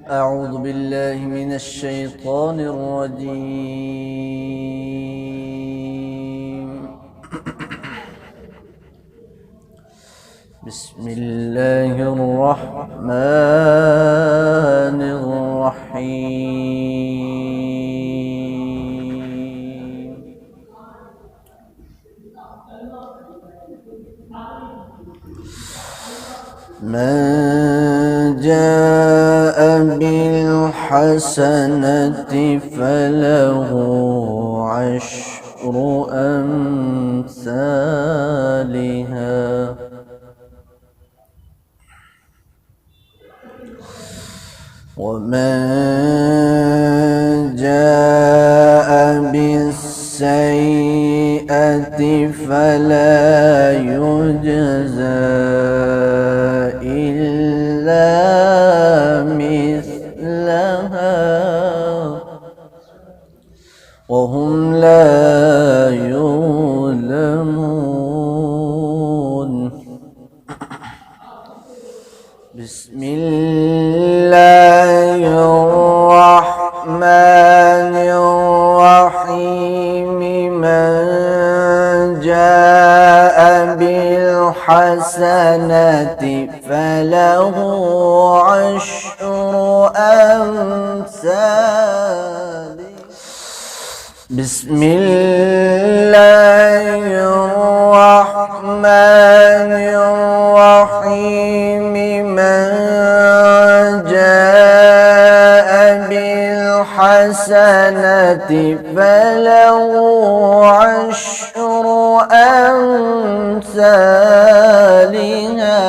أعوذ بالله من الشيطان الرجيم. بسم الله الرحمن الرحيم. من جاء بالحسنة فله عشر أمثالها ومن جاء بالسيئة فلا يجزى إلا مثلها وهم لا يظلمون. بسم الله الرحمن الرحيم. من جاء بالحسنة فله عشر أمثالها. بسم الله الرحمن الرحيم. من جاء بالحسنة فله عشر أمثالها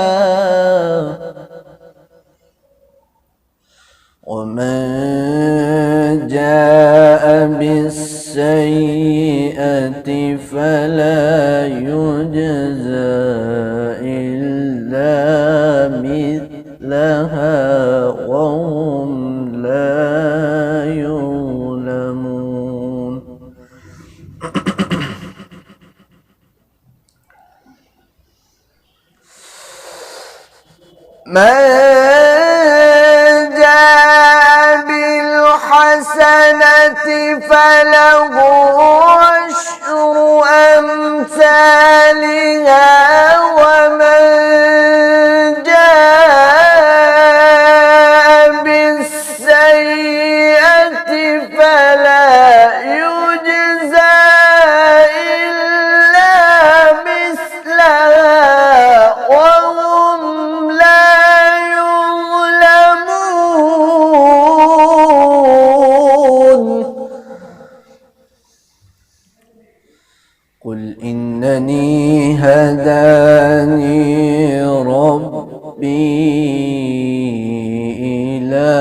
ومن جاء بالسيئة فلا يجزى إلا مثلها وهم لا يظلمون. من جاء بالحسنة فله عشر أمثالها ومن جاء بالسيئة فلا يجزى إلا مثلها وهم لا يظلمون. قل إنني هداني ربي إلى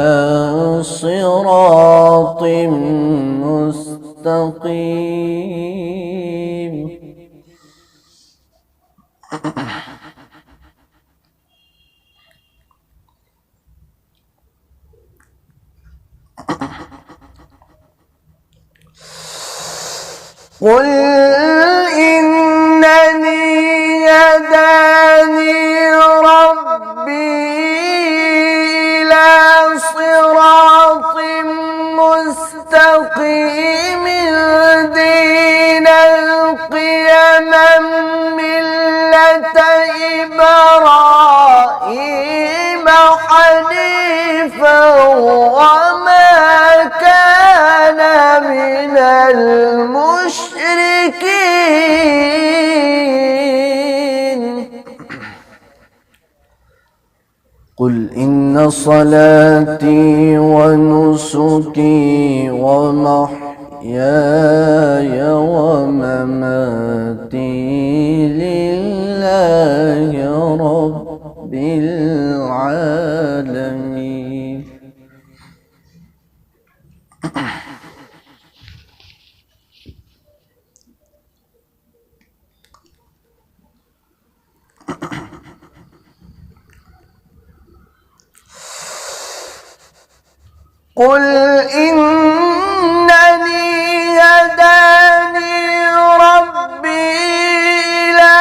صراط مستقيم. قل إنني هداني ربي إلى صراط مستقيم دينا قيما ملة إبراهيم حنيفا وما كان من المشركين. قل إن صلاتي ونسكي ومحياي ومماتي لله رب العالمين. قل إنني هداني ربي إلى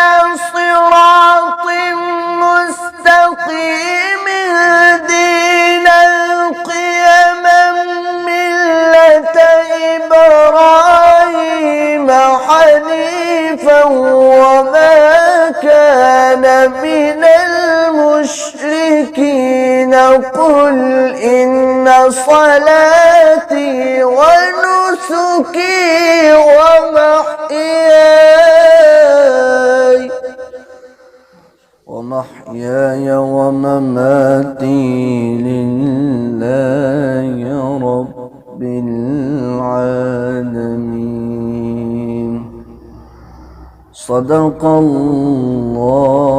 صراط مستقيم دينا قيما من المشركين قل إن صلاتي ونسكي ومحياي ومماتي لله رب العالمين. صدق الله